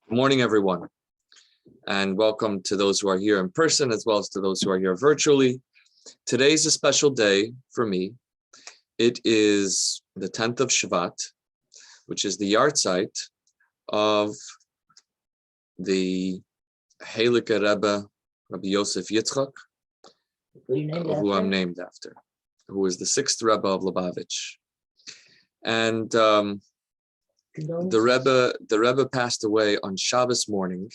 Good morning, everyone, and welcome to those who are here in person as well as to those who are here virtually. Today's a special day for me. It is the 10th of Shvat, which is the yahrzeit of the Heilige Rebbe, Rabbi Yosef Yitzchak, who I'm named after, who is the 6th Rebbe of Lubavitch. And the Rebbe passed away on Shabbos morning,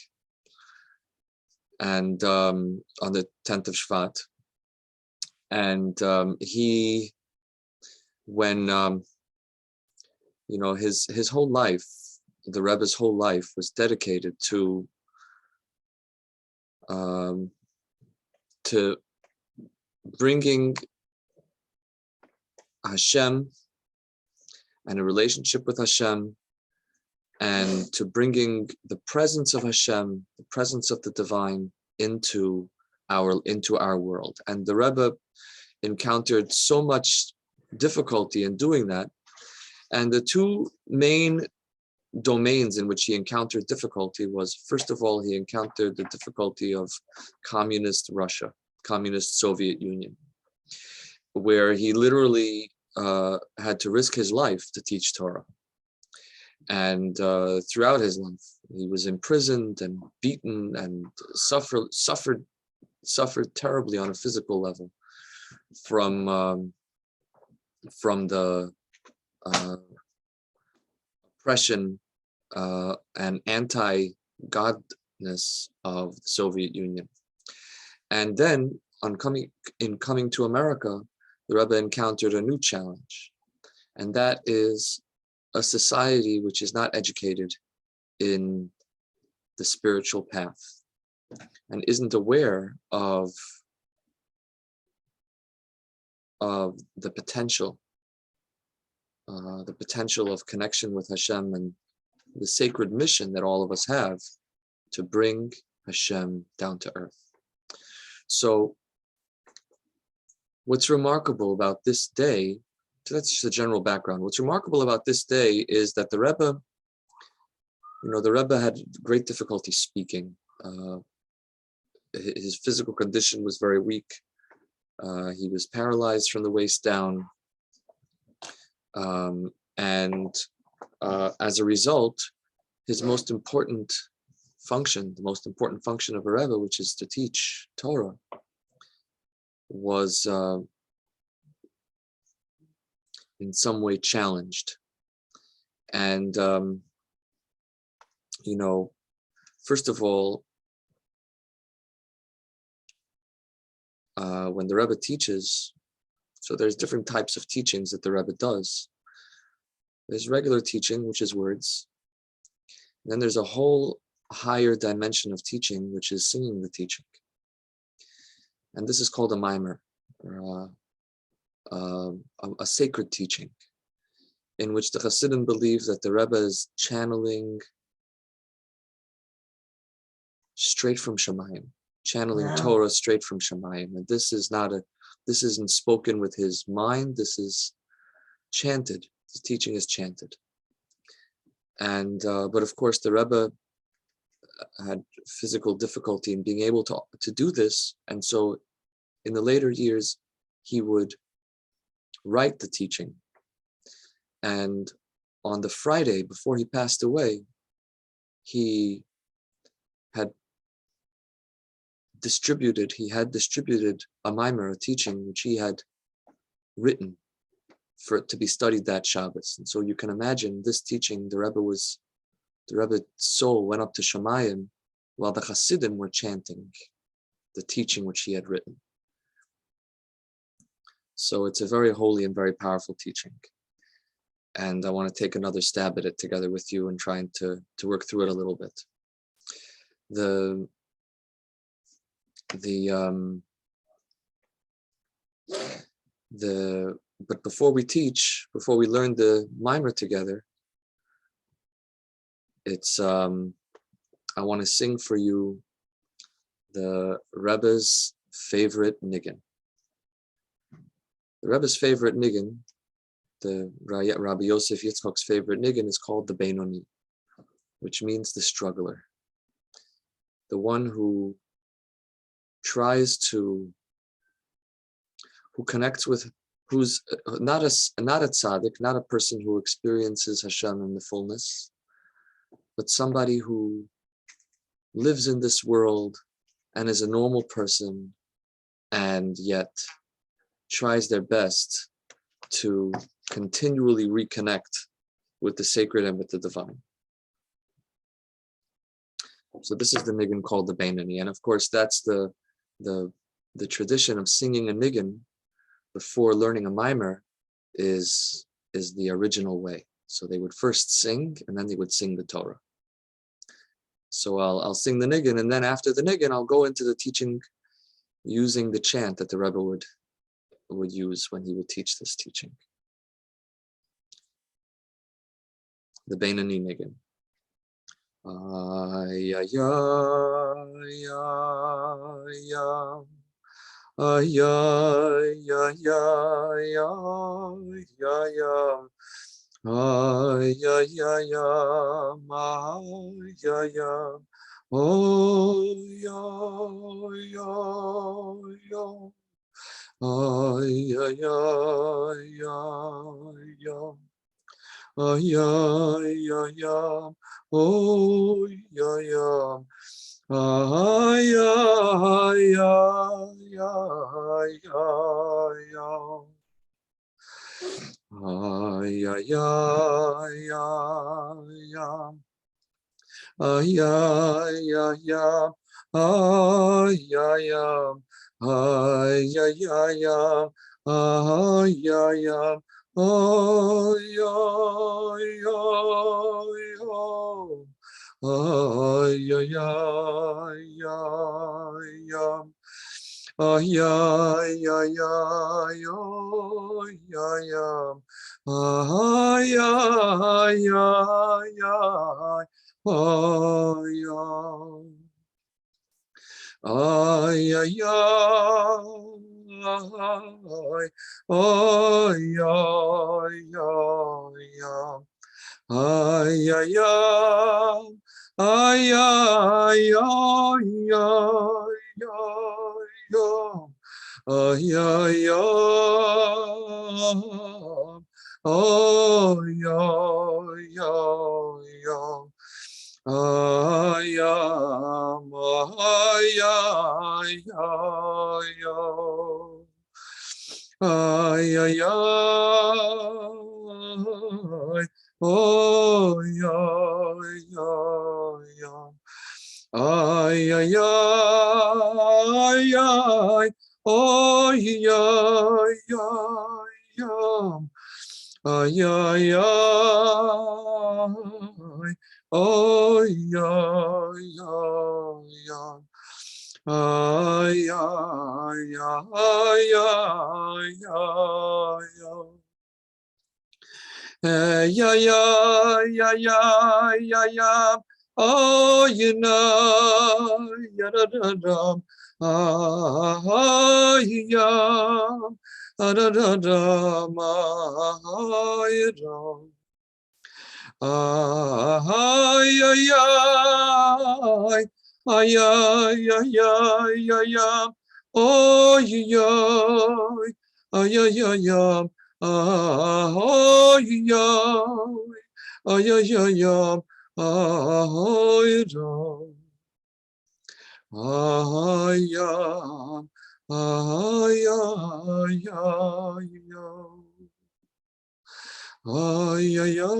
and on the 10th of Shvat. And he, when his whole life, the Rebbe's whole life was dedicated to bringing Hashem and a relationship with Hashem, and to bringing the presence of Hashem, the presence of the divine into our world. And the Rebbe encountered so much difficulty in doing that. And the two main domains in which he encountered difficulty was, first of all, he encountered the difficulty of communist Russia, communist Soviet Union, where he literally had to risk his life to teach Torah. And throughout his life, he was imprisoned and beaten and suffered terribly on a physical level from the oppression and anti-godness of the Soviet Union. And then, coming to America, the Rebbe encountered a new challenge, and that is a society which is not educated in the spiritual path and isn't aware of the potential of connection with Hashem and the sacred mission that all of us have to bring Hashem down to earth. So what's remarkable about this day, so that's just the general background. What's remarkable about this day is that the Rebbe had great difficulty speaking. His physical condition was very weak. He was paralyzed from the waist down. And as a result, his most important function, the most important function of a Rebbe, which is to teach Torah, was in some way challenged. And, first of all, when the Rebbe teaches, so there's different types of teachings that the Rebbe does. There's regular teaching, which is words. And then there's a whole higher dimension of teaching, which is singing the teaching. And this is called a mimer, or a sacred teaching, in which the Hasidim believe that the Rebbe is channeling straight from Shemayim, channeling Torah straight from Shemayim. And this isn't spoken with his mind, this is chanted. The teaching is chanted. And but of course the Rebbe had physical difficulty in being able to do this, and so in the later years he would write the teaching. And on the Friday before he passed away, he had distributed a mimer, a teaching which he had written for it to be studied that Shabbos. And so you can imagine this teaching, the Rebbe's soul went up to Shemayim while the Hasidim were chanting the teaching which he had written. So it's a very holy and very powerful teaching. And I want to take another stab at it together with you and trying to work through it a little bit. But before we learn the mimer together, I want to sing for you the Rebbe's favorite Nigun. The Rebbe's favorite Nigun, the Rabbi Yosef Yitzchak's favorite Nigun, is called the Beinoni. which means the struggler, the one who connects with, who's not a tzaddik, not a person who experiences Hashem in the fullness, but somebody who lives in this world and is a normal person, and yet tries their best to continually reconnect with the sacred and with the divine. So this is the Nigun called the Beinoni, and of course that's the tradition of singing a Nigun before learning a mimer is the original way. So they would first sing, and then they would sing the Torah. So I'll sing the Nigun, and then after the Nigun, I'll go into the teaching using the chant that the Rebbe would use when he would teach this teaching. The Beinoni Nigun. Ay, ay, ay, ay, ay. Ay, ay, ay, ay, ay, ay, ay. Ay, ay, ay, ay, ay, ay, ay. Oh, ay, ay, ay. Ay, ay, ay, ay, ay. Ay, ay, ay, ay. Oh, ay, ay. Ay, ay, ay, ay, ay, ay. Ay, ay, ay, ay, ay. Ay, ay, ay, ay. Ay, ay, ay. Ay, ay, ay, ay. Ay, ay, ay. Ay, ay, ay, ay. Ay, ay, ay, ay, ay. Ay, ay, ay, ay, ay, ay, ay. Ay, ay, ay, ay, ay, ay. Ay, ay, ay, ay, ay, ay, ay. Ay, ay, ay, ay, ay, ay, ay, ay, ay, oh, yeah, yeah, yeah. Ay, ay, ay, ay. Oh, yeah, yeah, yeah. Ay, ay, ay. Oh, yeah, yeah, yeah. Ay, ay, ay, ay, ay, ay. Yeah, yeah, yeah, yeah, yeah, yeah. Oh, you know, yeah, da, da, da. Ah, yeah, da, da, da, ma, yeah, da. Ah, yeah, yeah, ah, yeah, yeah, yeah, yeah, yeah. Oh, yeah, ah, yeah, yeah, yeah. Oh, yeah, oh, yeah, yeah, yeah, oh, yeah, ah, yeah, ah, yeah, yeah, yeah, ay, ay, ay,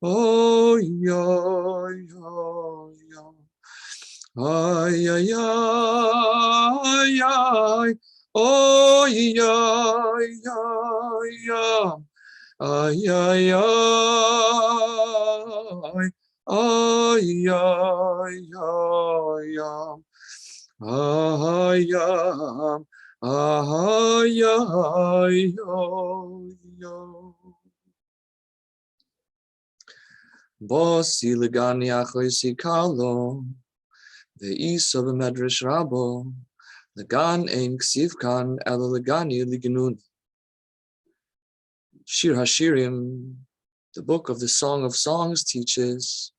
oh, yeah, yeah, yeah. Ay, ay, ay, ay, oh, yeah, yeah, yeah. Ay, ay, ay, ay, ay, ay, ay. Ay, ay, ay, ay, ay. Bosi legani achoisi kalo. The Isa b'medrash rabo, legan ein ksivkan ela legani lignun. Shir Hashirim The book of the Song of Songs teaches,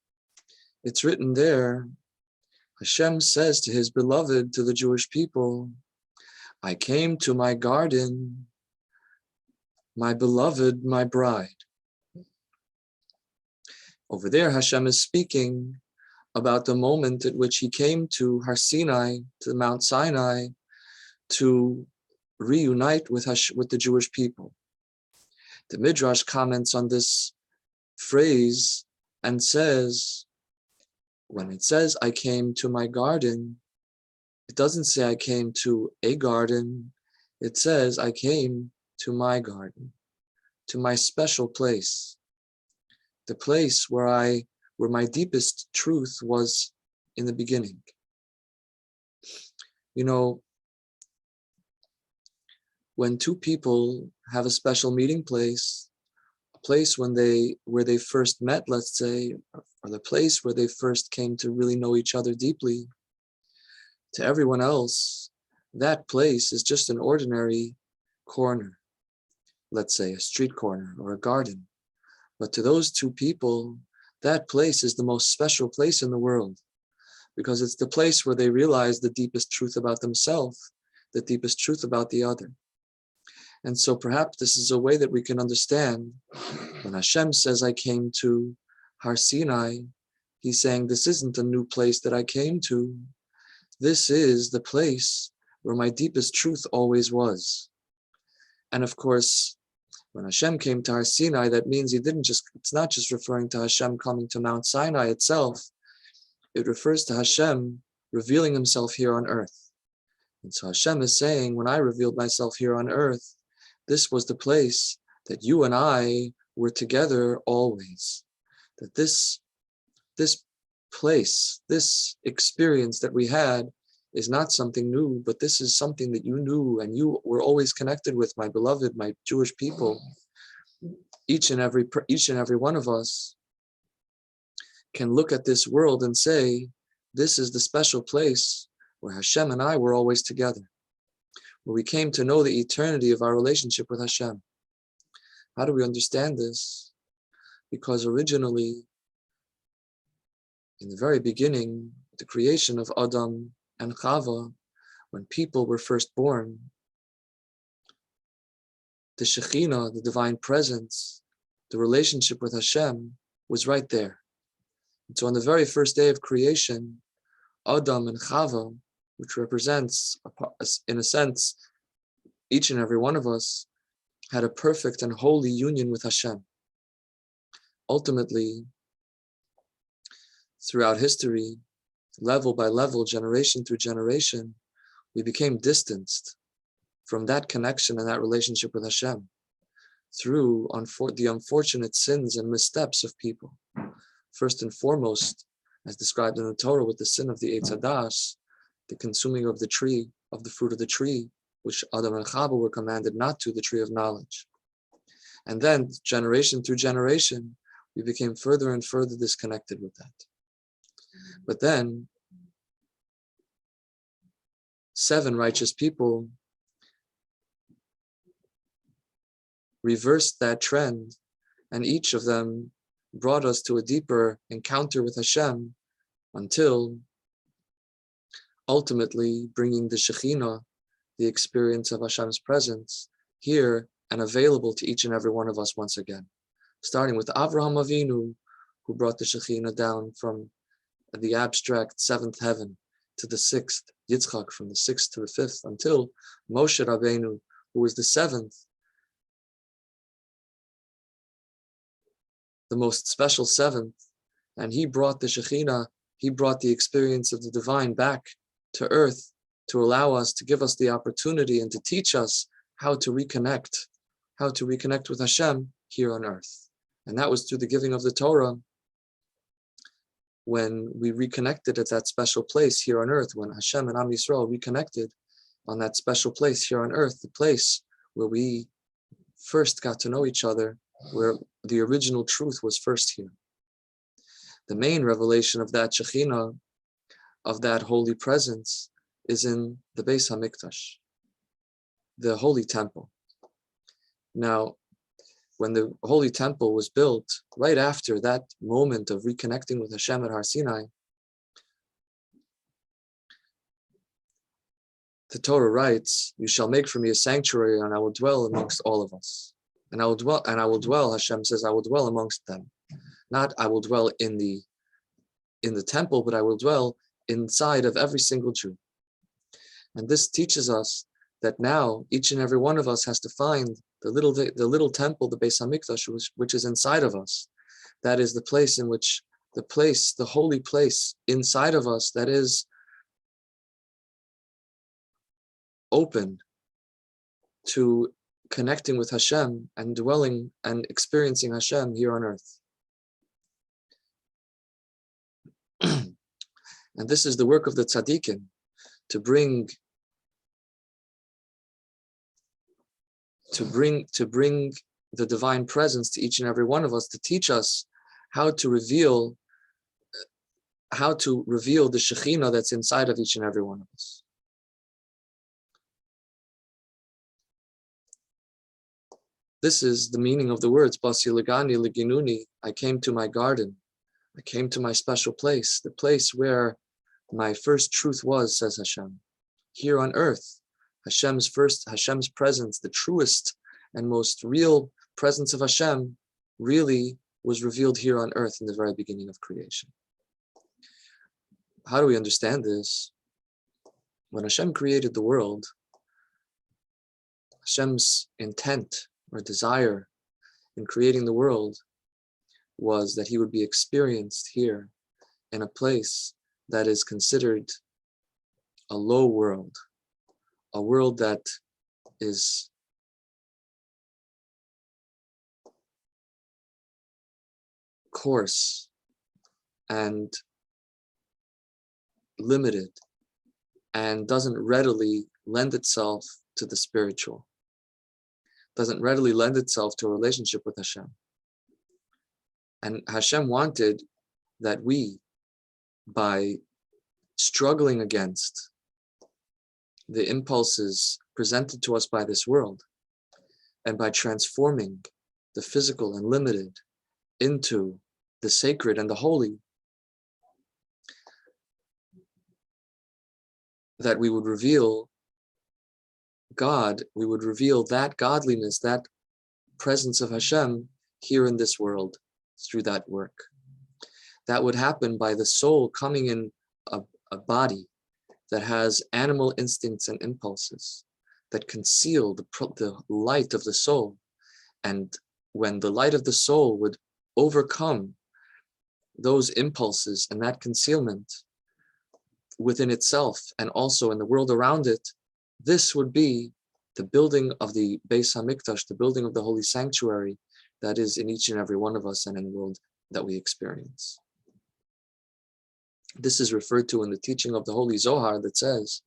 it's written there, Hashem says to his beloved, to the Jewish people, I came to my garden, my beloved, my bride. Over there, Hashem is speaking about the moment at which he came to Har Sinai, to Mount Sinai, to reunite with the Jewish people. The Midrash comments on this phrase and says, when it says, I came to my garden, it doesn't say I came to a garden. It says I came to my garden, to my special place, the place where my deepest truth was in the beginning. You know, when two people have a special meeting place, a place where they first met, let's say, or the place where they first came to really know each other deeply, to everyone else, that place is just an ordinary corner, let's say a street corner or a garden. But to those two people, that place is the most special place in the world, because it's the place where they realize the deepest truth about themselves, the deepest truth about the other. And so perhaps this is a way that we can understand when Hashem says, I came to Har Sinai, he's saying, this isn't a new place that I came to. This is the place where my deepest truth always was. And of course, when Hashem came to Har Sinai, that means it's not just referring to Hashem coming to Mount Sinai itself. It refers to Hashem revealing himself here on earth. And so Hashem is saying, when I revealed myself here on earth, this was the place that you and I were together always. That this place, this experience that we had is not something new, but this is something that you knew and you were always connected with, my beloved, my Jewish people. Each and every one of us can look at this world and say, this is the special place where Hashem and I were always together, where we came to know the eternity of our relationship with Hashem. How do we understand this? Because originally, in the very beginning, the creation of Adam and Chava, when people were first born, the Shekhinah, the divine presence, the relationship with Hashem was right there. And so on the very first day of creation, Adam and Chava, which represents, in a sense, each and every one of us, had a perfect and holy union with Hashem. Ultimately, throughout history, level by level, generation through generation, we became distanced from that connection and that relationship with Hashem through the unfortunate sins and missteps of people. First and foremost, as described in the Torah, with the sin of the Eitz Hadas, the consuming of the tree, of the fruit of the tree, which Adam and Chava were commanded not to, the tree of knowledge. And then, generation through generation, we became further and further disconnected with that. But then, 7 righteous people reversed that trend, and each of them brought us to a deeper encounter with Hashem until ultimately bringing the Shekhinah, the experience of Hashem's presence, here and available to each and every one of us once again. Starting with Avraham Avinu, who brought the Shekhinah down from the abstract 7th heaven to the 6th, Yitzchak from the 6th to the 5th, until Moshe Rabbeinu, who was the 7th, the most special 7th, and he brought the Shekhinah, he brought the experience of the divine back to earth to allow us, to give us the opportunity and to teach us how to reconnect with Hashem here on earth. And that was through the giving of the Torah, when we reconnected at that special place here on earth, when Hashem and Am Yisrael reconnected on that special place here on earth, the place where we first got to know each other, where the original truth was first here. The main revelation of that Shekhinah, of that holy presence, is in the Beis HaMikdash, the holy temple. Now, when the Holy Temple was built, right after that moment of reconnecting with Hashem at Har Sinai, the Torah writes, "You shall make for me a sanctuary, and I will dwell amongst all of us. And I will dwell, Hashem says, I will dwell amongst them. Not I will dwell in the temple, but I will dwell inside of every single Jew." And this teaches us that now each and every one of us has to find the little temple, the Beis Hamikdash, which is inside of us. That is the place in which the holy place inside of us that is open to connecting with Hashem and dwelling and experiencing Hashem here on earth. And this is the work of the tzaddikim, to bring the divine presence to each and every one of us, to teach us how to reveal the Shekhinah that's inside of each and every one of us. This is the meaning of the words, Basi Legani Leginuni, I came to my garden, I came to my special place, the place where my first truth was, says Hashem. Here on earth, Hashem's presence, the truest and most real presence of Hashem, really was revealed here on earth in the very beginning of creation. How do we understand this? When Hashem created the world, Hashem's intent or desire in creating the world was that he would be experienced here in a place that is considered a low world, a world that is coarse and limited and doesn't readily lend itself to the spiritual, doesn't readily lend itself to a relationship with Hashem. And Hashem wanted that we, by struggling against the impulses presented to us by this world, and by transforming the physical and limited into the sacred and the holy, that we would reveal God, we would reveal that godliness, that presence of Hashem here in this world through that work. That would happen by the soul coming in a body that has animal instincts and impulses that conceal the light of the soul. And when the light of the soul would overcome those impulses and that concealment within itself and also in the world around it, this would be the building of the Beis Hamikdash, the building of the holy sanctuary that is in each and every one of us and in the world that we experience. This is referred to in the teaching of the Holy Zohar that says,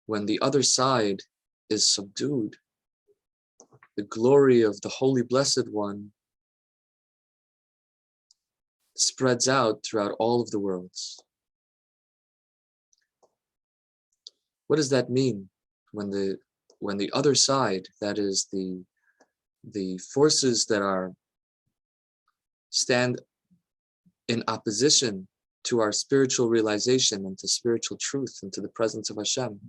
when the other side is subdued, the glory of the Holy Blessed One spreads out throughout all of the worlds. What does that mean? When the other side, that is the forces that stand in opposition to our spiritual realization and to spiritual truth and to the presence of Hashem,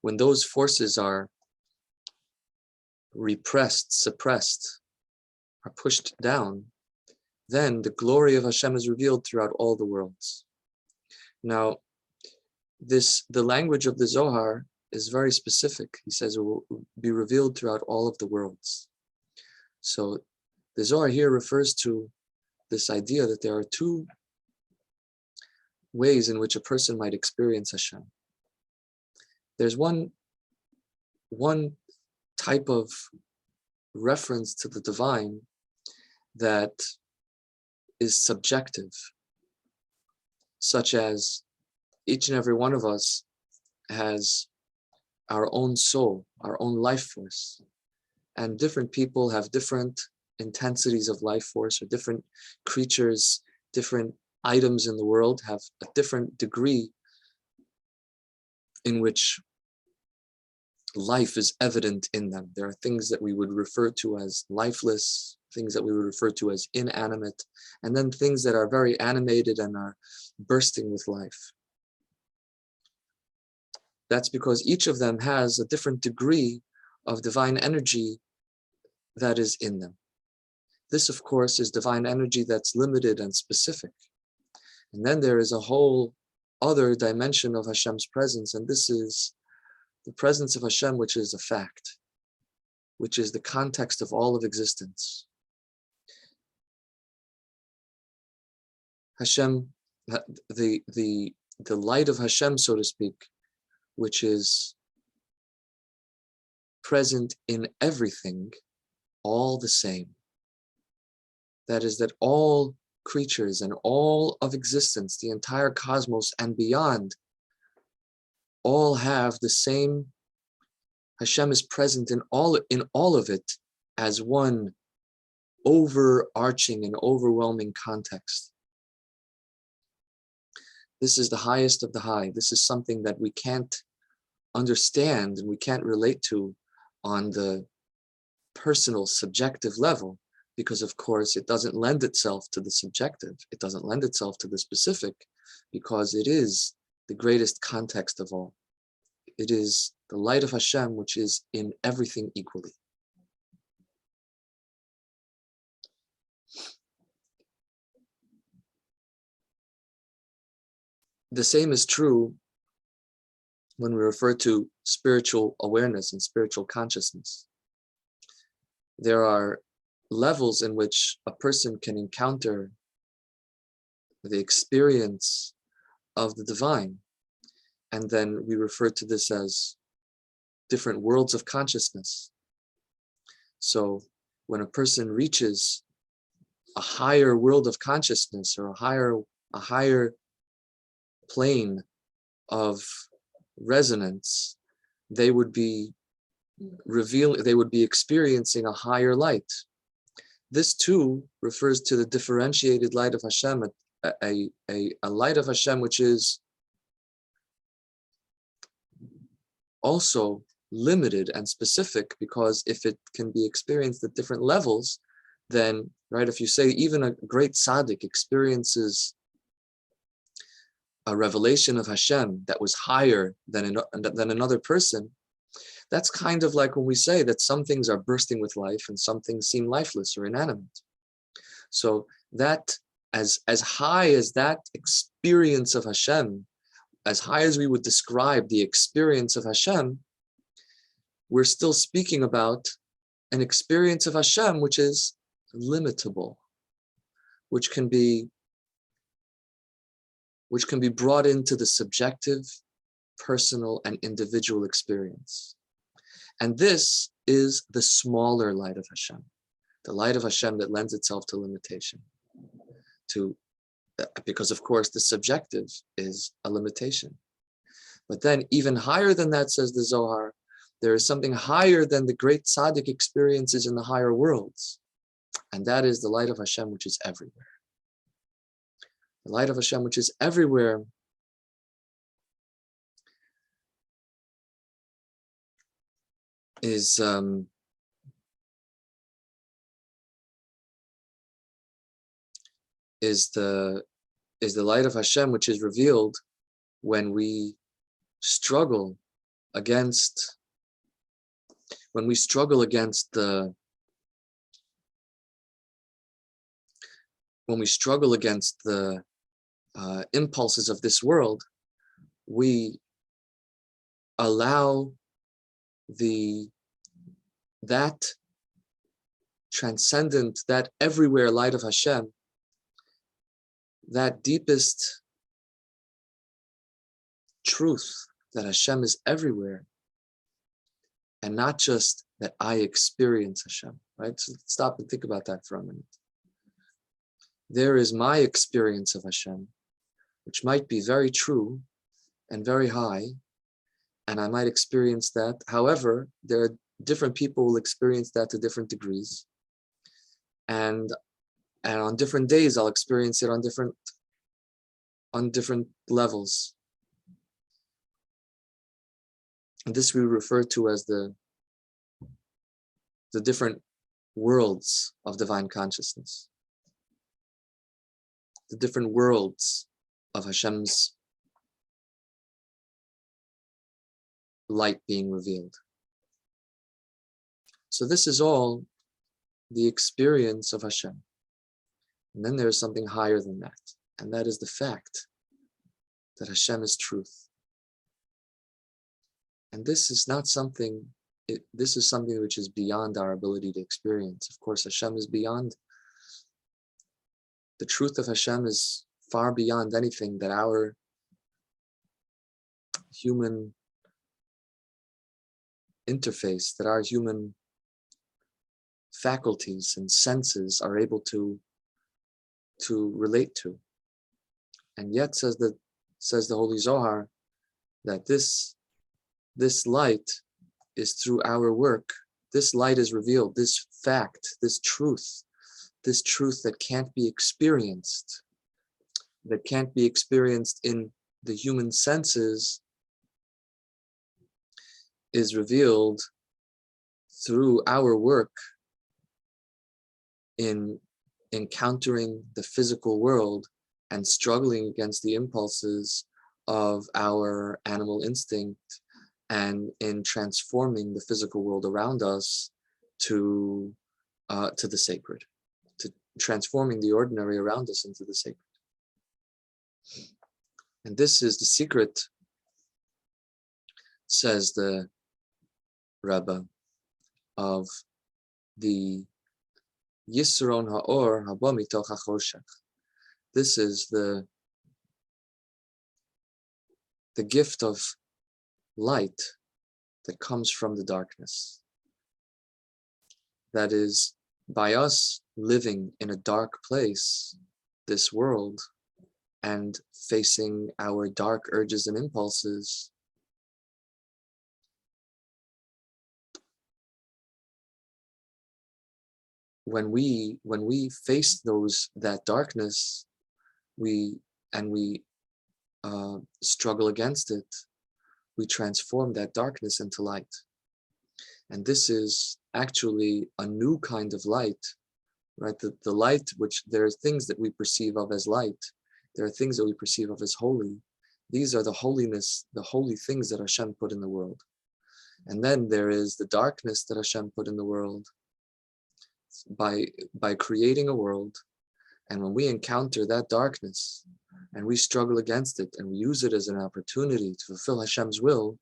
when those forces are repressed, suppressed, are pushed down, then the glory of Hashem is revealed throughout all the worlds. Now, the language of the Zohar is very specific. He says it will be revealed throughout all of the worlds. So the Zohar here refers to this idea that there are two ways in which a person might experience Hashem. There's one type of reference to the divine that is subjective, such as each and every one of us has our own soul, our own life force, and different people have different intensities of life force, or different creatures, different items in the world have a different degree in which life is evident in them. There are things that we would refer to as lifeless, things that we would refer to as inanimate, and then things that are very animated and are bursting with life. That's because each of them has a different degree of divine energy that is in them. This, of course, is divine energy that's limited and specific. And then there is a whole other dimension of Hashem's presence, and this is the presence of Hashem, which is a fact, which is the context of all of existence. Hashem, the light of Hashem, so to speak, which is present in everything, all the same. That is, that all creatures and all of existence, the entire cosmos and beyond, all have the same. Hashem is present in all of it as one overarching and overwhelming context. This is the highest of the high. This is something that we can't understand and we can't relate to on the personal, subjective level, because of course it doesn't lend itself to the subjective. It doesn't lend itself to the specific, because it is the greatest context of all. It is the light of Hashem, which is in everything equally. The same is true when we refer to spiritual awareness and spiritual consciousness. There are levels in which a person can encounter the experience of the divine, and then we refer to this as different worlds of consciousness. So when a person reaches a higher world of consciousness, or a higher plane of resonance, they would be experiencing a higher light. This too refers to the differentiated light of Hashem, a light of Hashem which is also limited and specific, because if it can be experienced at different levels, then, right, if you say even a great tzaddik experiences a revelation of Hashem that was higher than another person, that's kind of like when we say that some things are bursting with life and some things seem lifeless or inanimate. So that, as high as that experience of Hashem, as high as we would describe the experience of Hashem, we're still speaking about an experience of Hashem which is limitable, which can be brought into the subjective, personal, and individual experience. And this is the smaller light of Hashem, the light of Hashem that lends itself to limitation, because of course the subjective is a limitation. But then even higher than that, says the Zohar, there is something higher than the great tzaddik experiences in the higher worlds, and that is the light of Hashem which is everywhere. The light of Hashem which is everywhere is the light of Hashem which is revealed when we struggle against the impulses of this world. We allow that transcendent, that everywhere light of Hashem, that deepest truth that Hashem is everywhere, and not just that I experience Hashem, right? So stop and think about that for a minute. There is my experience of Hashem, which might be very true and very high, and I might experience that. However, there are different people who will experience that to different degrees. And on different days, I'll experience it on different levels. And this we refer to as the different worlds of divine consciousness, the different worlds of Hashem's light being revealed. So this is all the experience of Hashem. And then there's something higher than that, and that is the fact that Hashem is truth. And this is not something, this is something which is beyond our ability to experience. Of course, Hashem is beyond. The truth of Hashem is far beyond anything that our human interface, that our human faculties and senses are able to relate to. And yet, says the Holy Zohar, that this light is through our work. This light is revealed, this fact, this truth that can't be experienced, in the human senses, is revealed through our work in encountering the physical world and struggling against the impulses of our animal instinct, and in transforming the physical world around us to the sacred, to transforming the ordinary around us into the sacred. And this is the secret, says the Rebbe, of the Yisron Ha'or Haba Mitoch HaChoshech. This is the gift of light that comes from the darkness. That is, by us living in a dark place, this world, and facing our dark urges and impulses, when we face that darkness, we struggle against it, we transform that darkness into light. And this is actually a new kind of light, right? The light, which there are things that we perceive of as light, there are things that we perceive of as holy. These are the holy things that Hashem put in the world. And then there is the darkness that Hashem put in the world by creating a world. And when we encounter that darkness and we struggle against it and we use it as an opportunity to fulfill Hashem's will,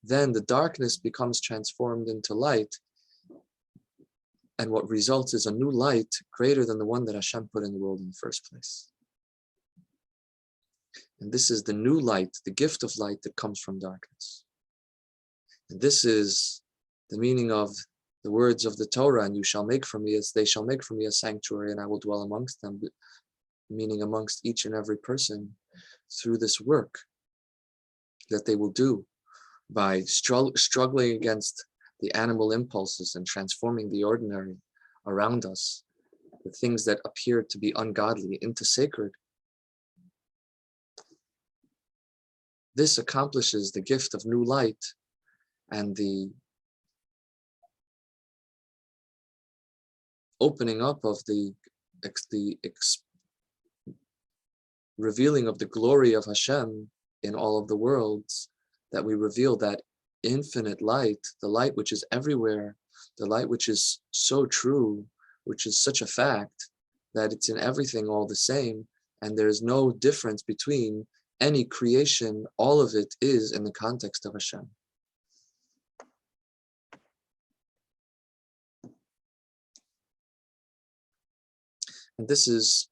then the darkness becomes transformed into light. And what results is a new light greater than the one that Hashem put in the world in the first place. And this is the new light, the gift of light that comes from darkness. And this is the meaning of the words of the Torah, and they shall make for me a sanctuary, and I will dwell amongst them, meaning amongst each and every person, through this work that they will do by struggling against the animal impulses and transforming the ordinary around us, the things that appear to be ungodly, into sacred. This accomplishes the gift of new light and the opening up of the revealing of the glory of Hashem in all of the worlds, that we reveal that infinite light, the light which is everywhere, the light which is so true, which is such a fact that it's in everything all the same, and there's no difference between any creation. All of it is in the context of Hashem. And this is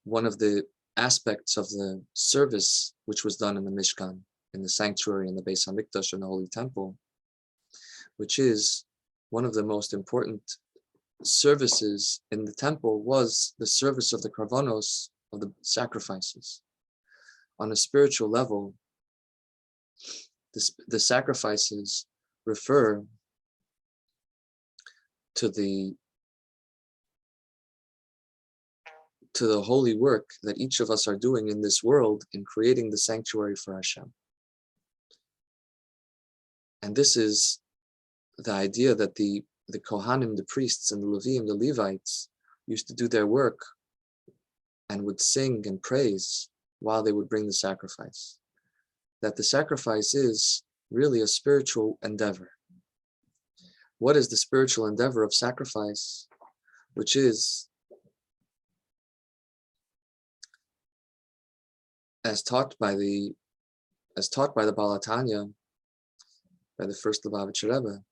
one of the aspects of the service which was done in the Mishkan, in the sanctuary, in the Beis HaMikdash, in the Holy Temple, which is one of the most important services in the temple, was the service of the karvanos, of the sacrifices. On a spiritual level, the sacrifices refer to the holy work that each of us are doing in this world in creating the sanctuary for Hashem. And this is the idea that the Kohanim, the priests, and the Levim, the Levites, used to do their work and would sing and praise while they would bring the sacrifice. That the sacrifice is really a spiritual endeavor. What is the spiritual endeavor of sacrifice? Which is, as taught by the Baal HaTanya, by the first Lubavitcher Rebbe,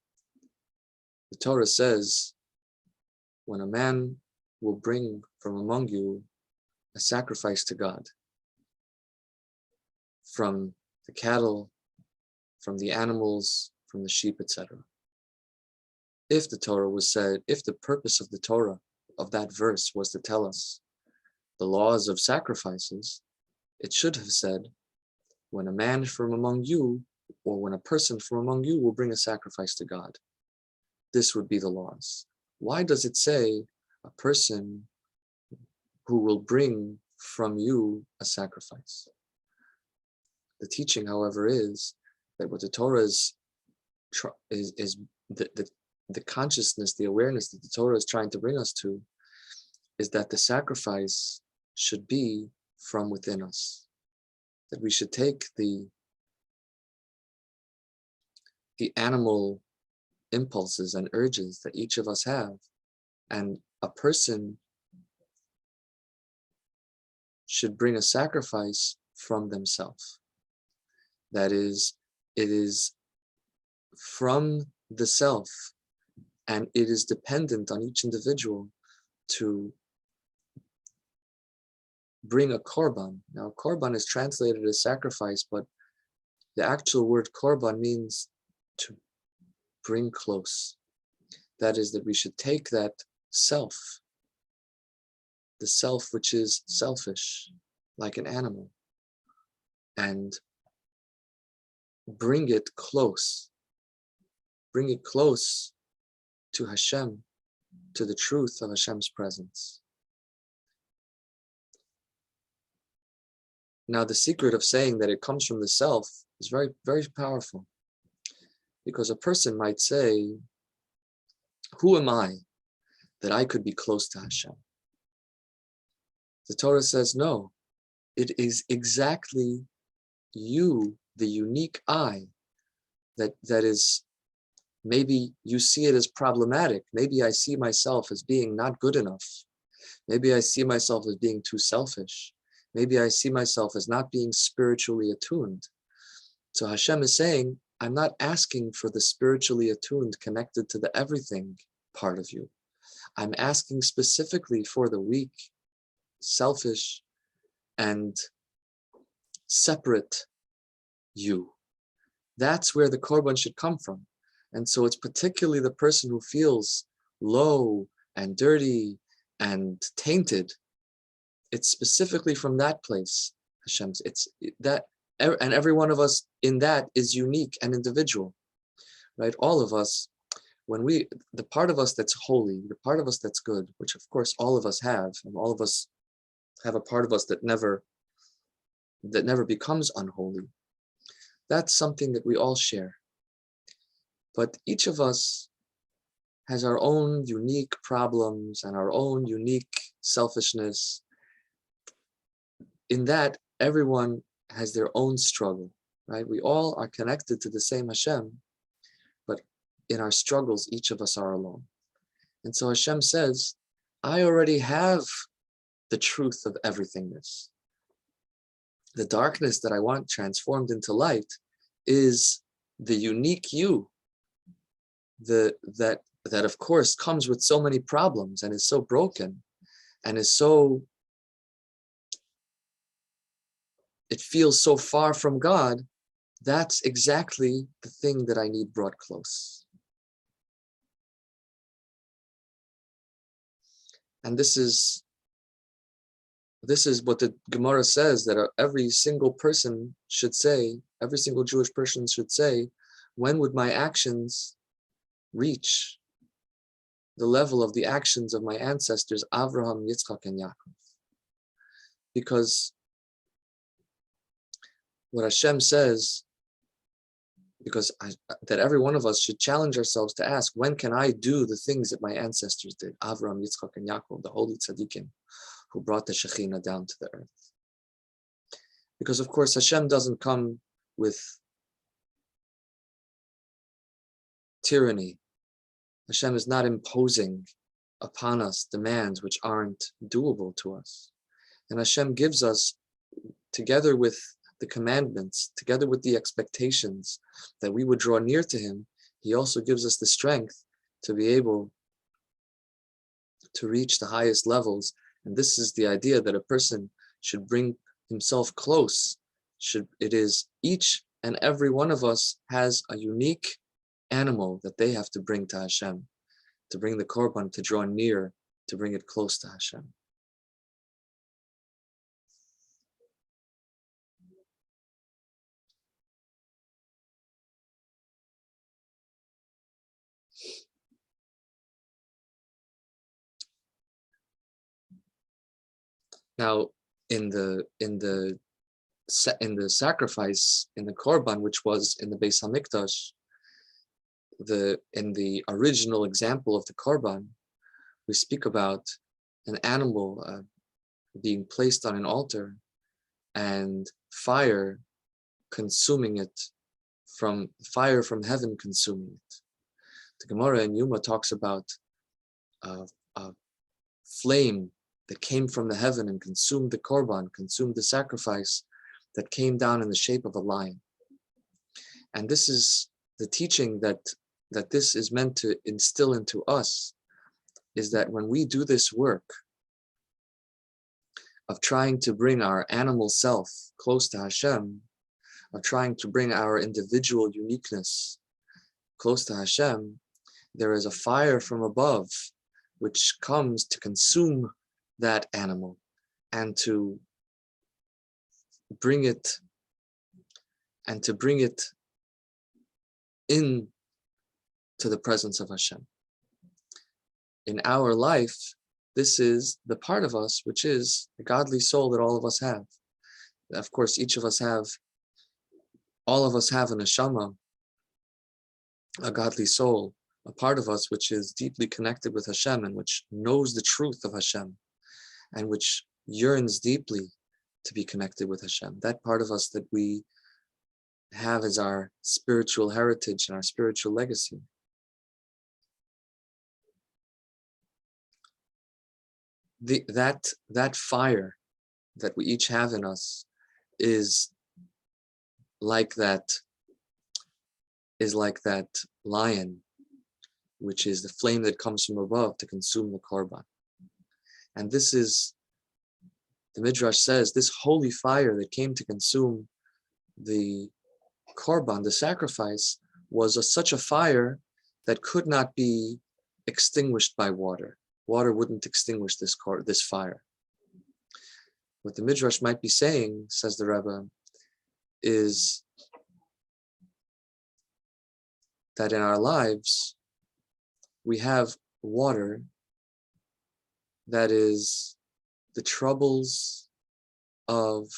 the Torah says, when a man will bring from among you a sacrifice to God, from the cattle, from the animals, from the sheep, etc. If the Torah was said, if the purpose of the Torah, of that verse, was to tell us the laws of sacrifices, it should have said, when a man from among you, or when a person from among you will bring a sacrifice to God. This would be the laws. Why does it say a person who will bring from you a sacrifice? The teaching, however, is that what the Torah is the consciousness, the awareness that the Torah is trying to bring us to, is that the sacrifice should be from within us. That we should take the animal impulses and urges that each of us have, and a person should bring a sacrifice from themselves. That is, it is from the self, and it is dependent on each individual to bring a korban. Now, korban is translated as sacrifice, but the actual word korban means to bring close. That is, that we should take that self, the self which is selfish, like an animal, and bring it close to Hashem, to the truth of Hashem's presence. Now, the secret of saying that it comes from the self is very, very powerful, because a person might say, who am I that I could be close to Hashem? The Torah says, no, it is exactly you, the unique I, that is, maybe you see it as problematic. Maybe I see myself as being not good enough. Maybe I see myself as being too selfish. Maybe I see myself as not being spiritually attuned. So Hashem is saying, I'm not asking for the spiritually attuned, connected to the everything part of you. I'm asking specifically for the weak, selfish, and separate you. That's where the korban should come from. And so it's particularly the person who feels low and dirty and tainted. It's specifically from that place, Hashem's. It's that, and every one of us in that is unique and individual, right? All of us, the part of us that's holy, the part of us that's good, which of course all of us have, and all of us have a part of us that never becomes unholy. That's something that we all share. But each of us has our own unique problems and our own unique selfishness. In that, everyone has their own struggle, right? We all are connected to the same Hashem, but in our struggles, each of us are alone. And so Hashem says, I already have the truth of everythingness. The darkness that I want transformed into light is the unique you, that of course comes with so many problems and is so broken and is so, it feels so far from God. That's exactly the thing that I need brought close. And this is what the Gemara says, that every single person should say, every single Jewish person should say, when would my actions reach the level of the actions of my ancestors, Avraham, Yitzchak, and Yaakov? Because what Hashem says that every one of us should challenge ourselves to ask, when can I do the things that my ancestors did? Avraham, Yitzchak, and Yaakov, the holy tzaddikim, who brought the Shekhinah down to the earth. Because of course Hashem doesn't come with tyranny. Hashem is not imposing upon us demands which aren't doable to us. And Hashem gives us, together with the commandments, together with the expectations that we would draw near to Him, He also gives us the strength to be able to reach the highest levels. And this is the idea that a person should bring himself close. It is each and every one of us has a unique animal that they have to bring to Hashem, to bring the korban, to draw near, to bring it close to Hashem. Now, in the sacrifice, in the korban, which was in the Beis Hamikdash, in the original example of the korban, we speak about an animal being placed on an altar and fire consuming it, fire from heaven consuming it. The Gemara in Yuma talks about a flame that came from the heaven and consumed the korban, consumed the sacrifice, that came down in the shape of a lion. And this is the teaching that this is meant to instill into us, is that when we do this work of trying to bring our animal self close to Hashem, of trying to bring our individual uniqueness close to Hashem, there is a fire from above which comes to consume that animal and to bring it in to the presence of Hashem. In our life, this is the part of us which is the godly soul that all of us have. Of course, all of us have a neshama, a godly soul, a part of us which is deeply connected with Hashem and which knows the truth of Hashem and which yearns deeply to be connected with Hashem. That part of us that we have as our spiritual heritage and our spiritual legacy. That fire that we each have in us is like that lion, which is the flame that comes from above to consume the korban. And this is, the Midrash says, this holy fire that came to consume the korban, the sacrifice, was such a fire that could not be extinguished by water. Water wouldn't extinguish this fire. What the Midrash might be saying, says the Rebbe, is that in our lives, we have water that is the struggles of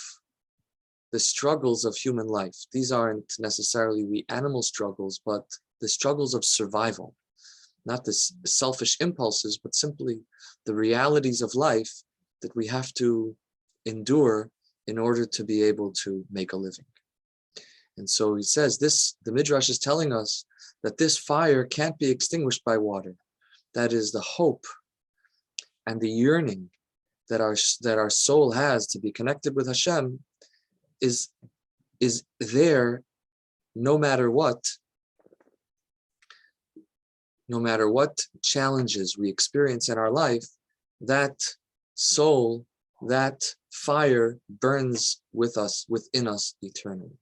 human life. These aren't necessarily the animal struggles, but the struggles of survival. Not the selfish impulses, but simply the realities of life that we have to endure in order to be able to make a living. And so he says the Midrash is telling us that this fire can't be extinguished by water. That is the hope and the yearning that our soul has to be connected with Hashem is there no matter what challenges we experience in our life. That soul, that fire burns within us eternally.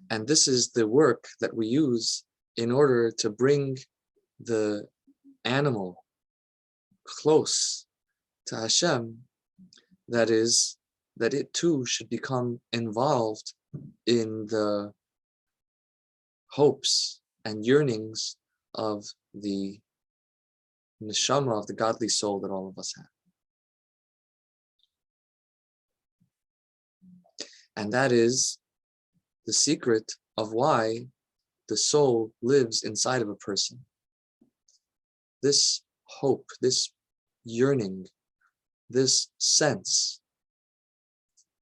And this is the work that we use in order to bring the animal close to Hashem, that it too should become involved in the hopes and yearnings of the neshama, of the godly soul that all of us have. And that is the secret of why the soul lives inside of a person. This hope, this yearning, this sense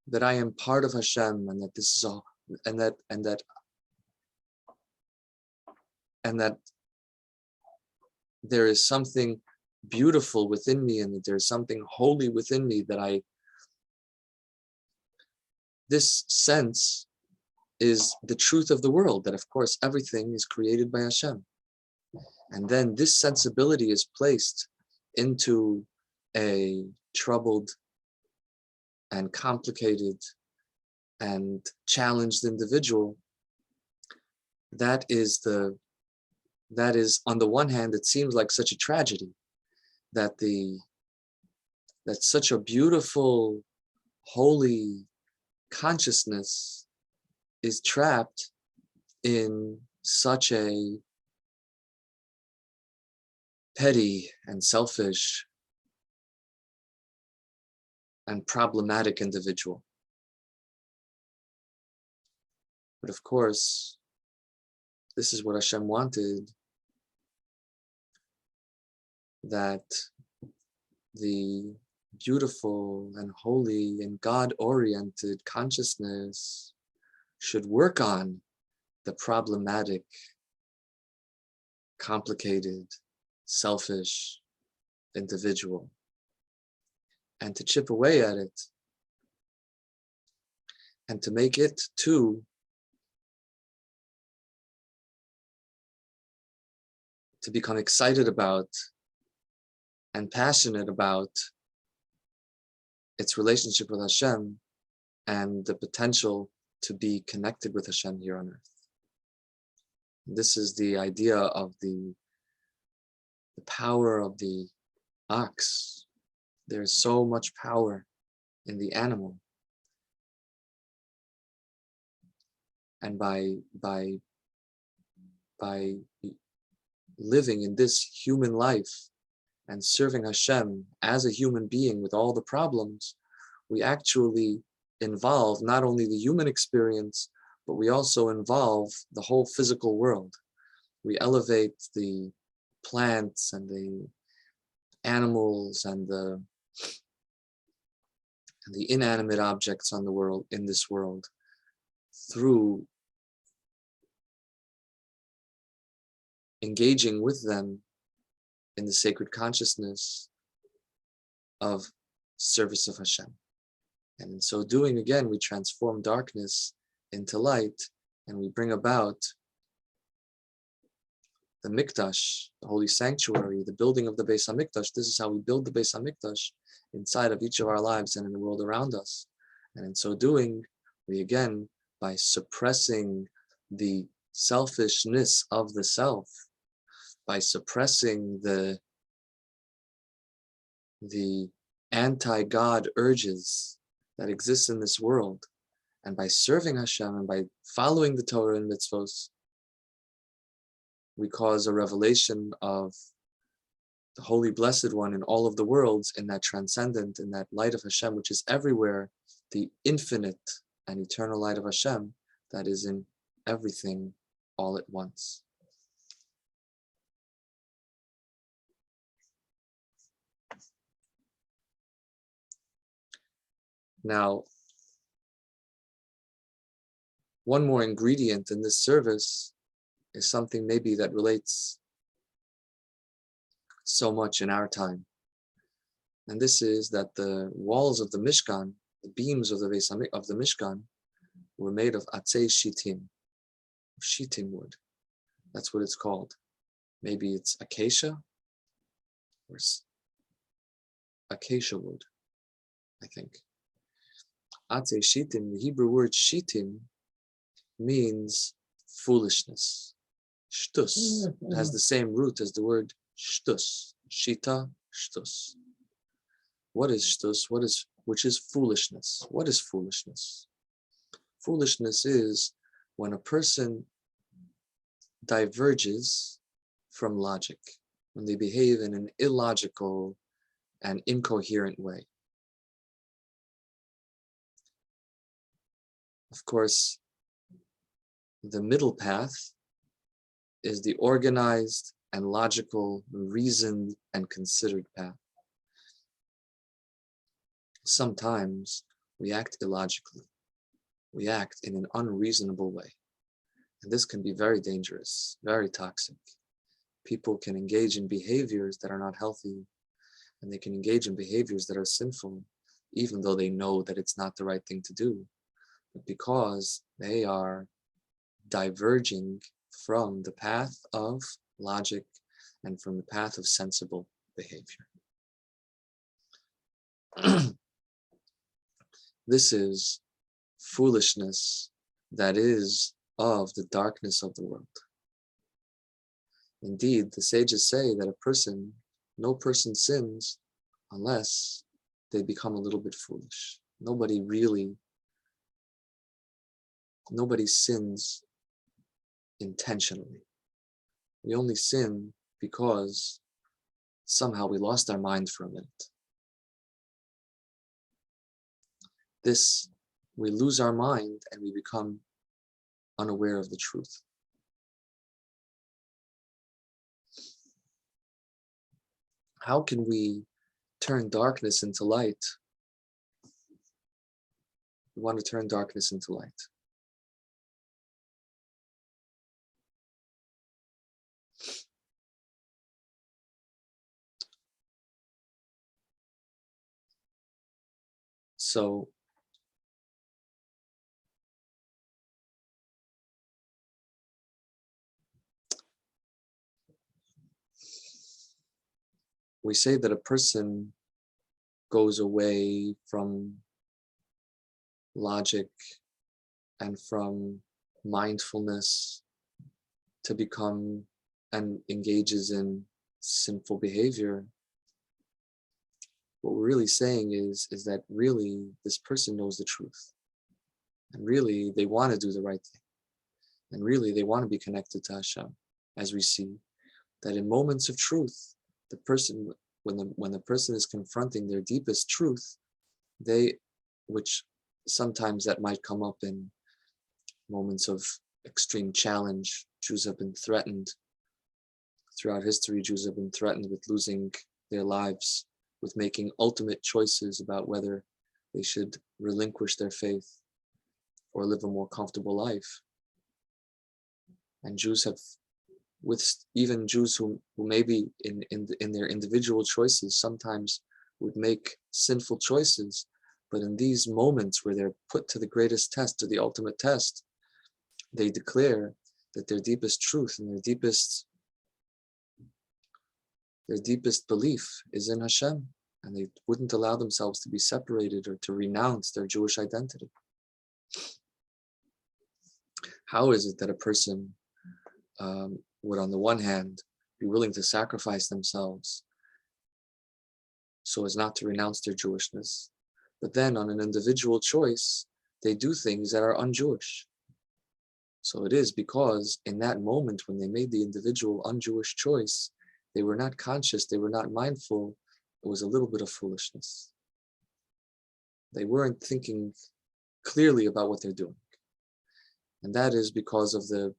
that I am part of Hashem, and that this is all, and that there is something beautiful within me, and that there's something holy within me, this sense is the truth of the world, that of course everything is created by Hashem. And then this sensibility is placed into a troubled and complicated and challenged individual. That is on the one hand, it seems like such a tragedy that such a beautiful, holy consciousness is trapped in such a petty and selfish and problematic individual. But of course, this is what Hashem wanted, that the beautiful and holy and God-oriented consciousness should work on the problematic, complicated, selfish individual, and to chip away at it, and to make it to become excited about and passionate about its relationship with Hashem and the potential to be connected with Hashem here on earth. This is the idea of the power of the ox. There is so much power in the animal. And by living in this human life and serving Hashem as a human being with all the problems, we actually involve not only the human experience, but we also involve the whole physical world. We elevate the plants and the animals and the inanimate objects on the world, in this world, through engaging with them in the sacred consciousness of service of Hashem. And in so doing, again, we transform darkness into light, and we bring about the Mikdash, the holy sanctuary, the building of the Beis HaMikdash. This is how we build the Beis HaMikdash inside of each of our lives and in the world around us. And in so doing, we again, by suppressing the selfishness of the self, by suppressing the anti-God urges that exist in this world, and by serving Hashem and by following the Torah and mitzvos, we cause a revelation of the Holy Blessed One in all of the worlds, in that transcendent, in that light of Hashem, which is everywhere, the infinite and eternal light of Hashem that is in everything all at once. Now, one more ingredient in this service is something maybe that relates so much in our time. And this is that the walls of the Mishkan, the beams of the Mishkan, were made of atzei shittim wood. That's what it's called. Maybe it's acacia or acacia wood, I think. Atzei shittim, the Hebrew word shittim, means foolishness. Shtus. It has the same root as the word shtus. Shita, shtus. What is shtus? Which is foolishness. What is foolishness? Foolishness is when a person diverges from logic, when they behave in an illogical and incoherent way. Of course, the middle path is the organized and logical, reasoned and considered path. Sometimes we act illogically. We act in an unreasonable way. And this can be very dangerous, very toxic. People can engage in behaviors that are not healthy, and they can engage in behaviors that are sinful, even though they know that it's not the right thing to do, but because they are diverging from the path of logic and from the path of sensible behavior. This is foolishness that is of the darkness of the world. Indeed, the sages say that no person sins unless they become a little bit foolish. Nobody sins intentionally. We only sin because somehow we lost our mind for a minute. We lose our mind and we become unaware of the truth. How can we turn darkness into light? We want to turn darkness into light. So, we say that a person goes away from logic and from mindfulness to become and engages in sinful behavior. What we're really saying is that really this person knows the truth. And really they want to do the right thing. And really they want to be connected to Hashem. As we see that in moments of truth, the person, when the person is confronting their deepest truth, which sometimes that might come up in moments of extreme challenge. Jews have been threatened. Throughout history, Jews have been threatened with losing their lives, with making ultimate choices about whether they should relinquish their faith or live a more comfortable life. And Jews have, even Jews who maybe in their individual choices sometimes would make sinful choices, but in these moments where they're put to the greatest test, to the ultimate test, they declare that their deepest truth and their deepest belief is in Hashem, and they wouldn't allow themselves to be separated or to renounce their Jewish identity. How is it that a person would, on the one hand, be willing to sacrifice themselves so as not to renounce their Jewishness, but then on an individual choice, they do things that are un-Jewish? So it is because in that moment when they made the individual un-Jewish choice, they were not conscious, they were not mindful. It was a little bit of foolishness. They weren't thinking clearly about what they're doing. And that is because of the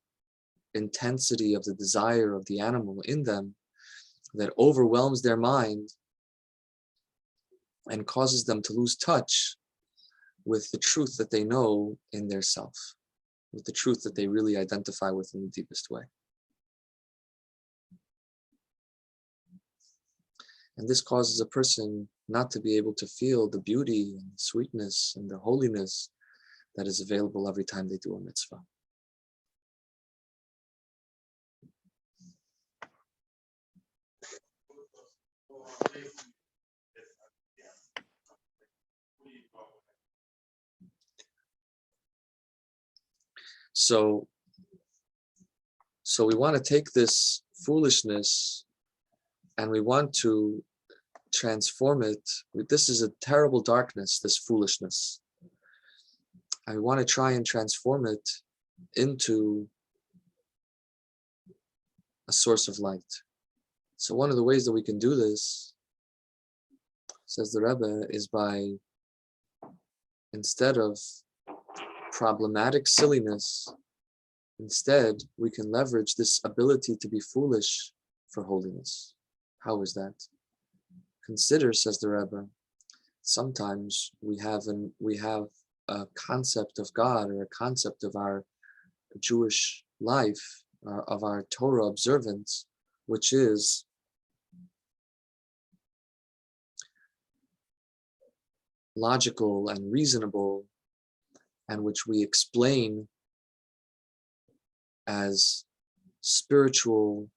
intensity of the desire of the animal in them that overwhelms their mind and causes them to lose touch with the truth that they know in their self, with the truth that they really identify with in the deepest way. And this causes a person not to be able to feel the beauty and the sweetness and the holiness that is available every time they do a mitzvah. So we want to take this foolishness and we want to transform it. This is a terrible darkness, this foolishness. I want to try and transform it into a source of light. So one of the ways that we can do this, says the Rebbe, is by, instead of problematic silliness. Instead, we can leverage this ability to be foolish for holiness. How is that? Consider, says the Rebbe, sometimes we have a concept of God, or a concept of our Jewish life, of our Torah observance, which is logical and reasonable, and which we explain as spiritual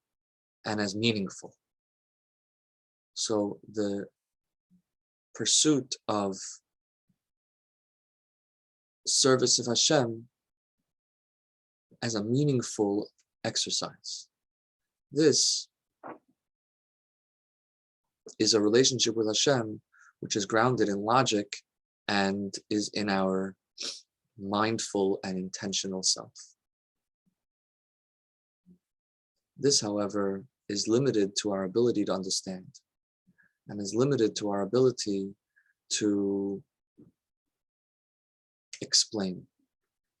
and as meaningful. So the pursuit of service of Hashem as a meaningful exercise. This is a relationship with Hashem which is grounded in logic and is in our mindful and intentional self. This, however, is limited to our ability to understand, and is limited to our ability to explain.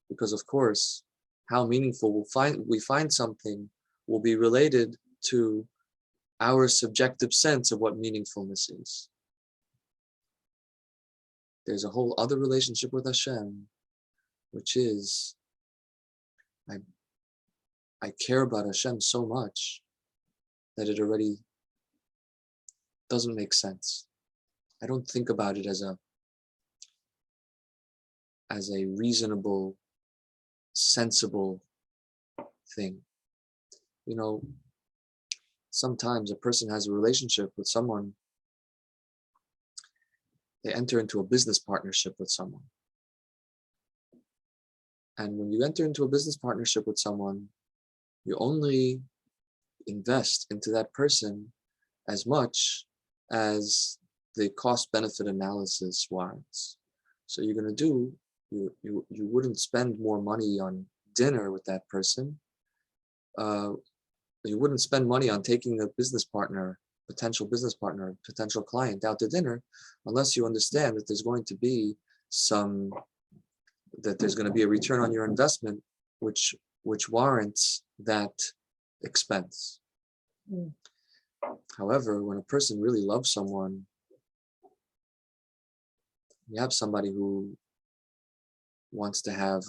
Because of course, how meaningful we find something will be related to our subjective sense of what meaningfulness is. There's a whole other relationship with Hashem, which is, I care about Hashem so much that it already doesn't make sense. I don't think about it as a reasonable, sensible thing. You know, sometimes a person has a relationship with someone, they enter into a business partnership with someone. And when you enter into a business partnership with someone, you only invest into that person as much as the cost-benefit analysis warrants. So you're going to do, you wouldn't spend more money on dinner with that person. You wouldn't spend money on taking a business partner, potential client out to dinner, unless you understand that there's going to be a return on your investment, which warrants that expense. However, when a person really loves someone, you have somebody who wants to have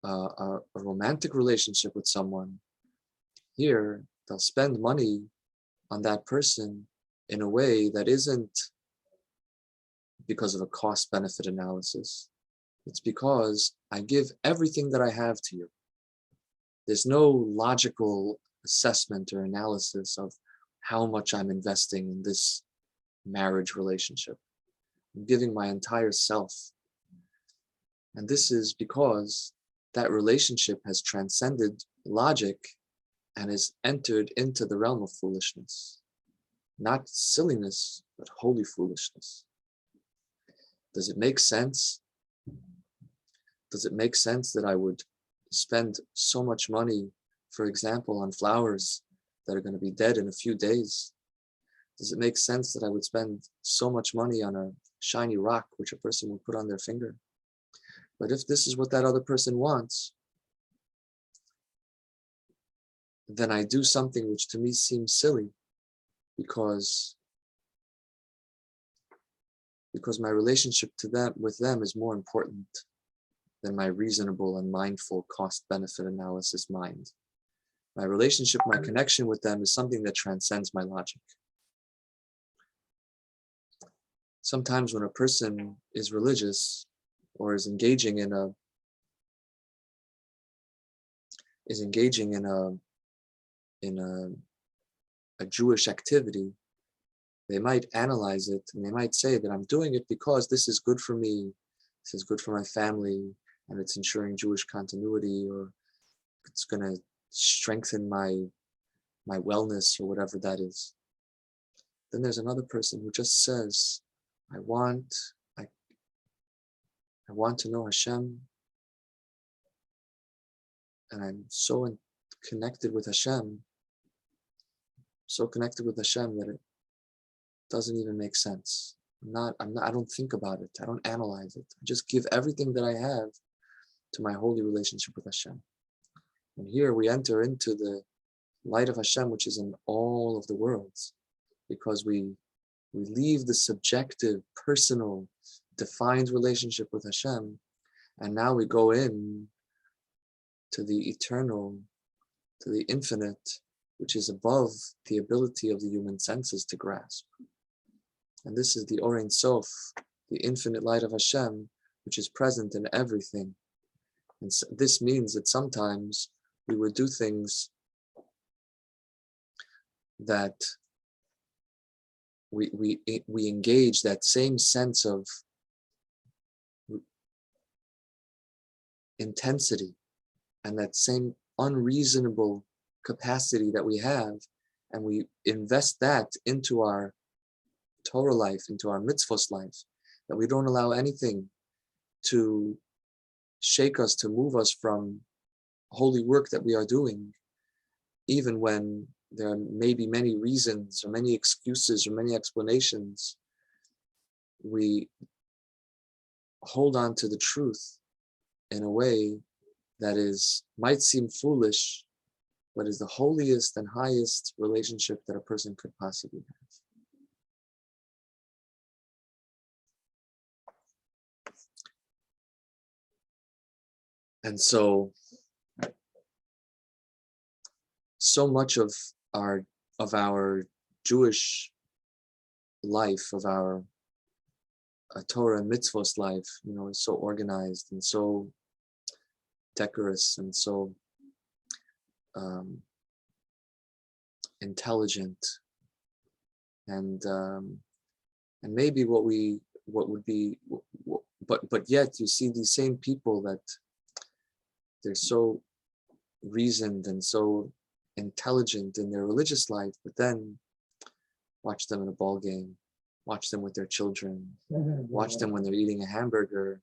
a romantic relationship with someone. Here, they'll spend money on that person in a way that isn't because of a cost-benefit analysis. It's because I give everything that I have to you. There's no logical assessment or analysis of how much I'm investing in this marriage relationship. I'm giving my entire self. And this is because that relationship has transcended logic and has entered into the realm of foolishness. Not silliness, but holy foolishness. Does it make sense? Does it make sense that I would spend so much money, for example, on flowers that are going to be dead in a few days? Does it make sense that I would spend so much money on a shiny rock which a person would put on their finger? But if this is what that other person wants, then I do something which to me seems silly, because my relationship with them is more important than my reasonable and mindful cost-benefit analysis mind. My relationship, my connection with them is something that transcends my logic. Sometimes when a person is religious or is engaging in a Jewish activity, they might analyze it and they might say that I'm doing it because this is good for me, this is good for my family, and it's ensuring Jewish continuity, or it's going to strengthen my wellness, or whatever that is. Then there's another person who just says, I want to know Hashem, and I'm so connected with Hashem that it doesn't even make sense. I don't think about it. I don't analyze it. I just give everything that I have to my holy relationship with Hashem. And here we enter into the light of Hashem, which is in all of the worlds, because we leave the subjective, personal, defined relationship with Hashem, and now we go in to the eternal, to the infinite, which is above the ability of the human senses to grasp. And this is the Or Ein Sof, the infinite light of Hashem, which is present in everything. And so this means that sometimes we would do things that we engage that same sense of intensity and that same unreasonable capacity that we have, and we invest that into our Torah life, into our mitzvos life, that we don't allow anything to shake us, to move us from holy work that we are doing, even when there may be many reasons or many excuses or many explanations. We hold on to the truth in a way that might seem foolish, but is the holiest and highest relationship that a person could possibly have. And so much of our Jewish life, of our Torah and mitzvos life, is so organized and so decorous and so intelligent, and maybe but yet you see these same people that they're so reasoned and so intelligent in their religious life, but then watch them in a ball game, watch them with their children, watch them when they're eating a hamburger,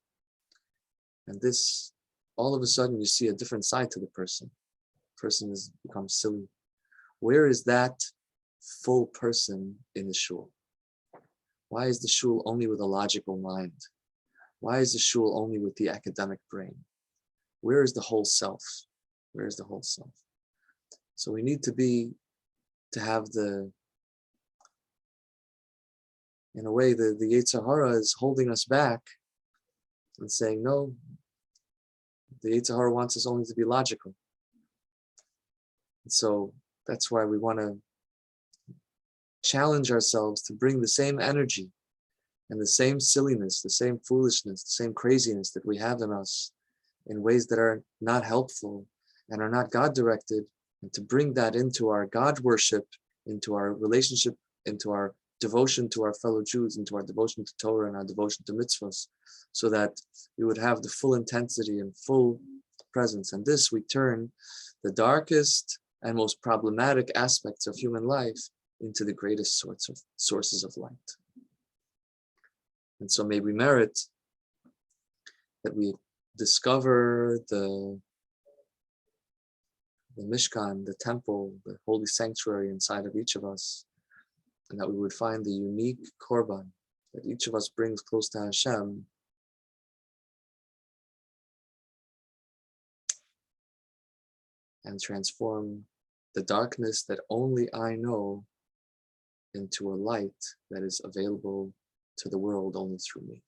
and this, all of a sudden you see a different side to the person. Person has become silly. Where is that full person in the shul? Why is the shul only with a logical mind? Why is the shul only with the academic brain? Where is the whole self? Where is the whole self? So we need to have in a way, the Yetzer Hara is holding us back and saying, no, the Yetzer Hara wants us only to be logical. And so that's why we want to challenge ourselves to bring the same energy and the same silliness, the same foolishness, the same craziness that we have in us in ways that are not helpful and are not God-directed, and to bring that into our God worship, into our relationship, into our devotion to our fellow Jews, into our devotion to Torah and our devotion to mitzvahs, so that we would have the full intensity and full presence. And this, we turn the darkest and most problematic aspects of human life into the greatest sources of light. And so may we merit that we discover the Mishkan, the temple, the holy sanctuary inside of each of us, and that we would find the unique korban that each of us brings close to Hashem, and transform the darkness that only I know into a light that is available to the world only through me.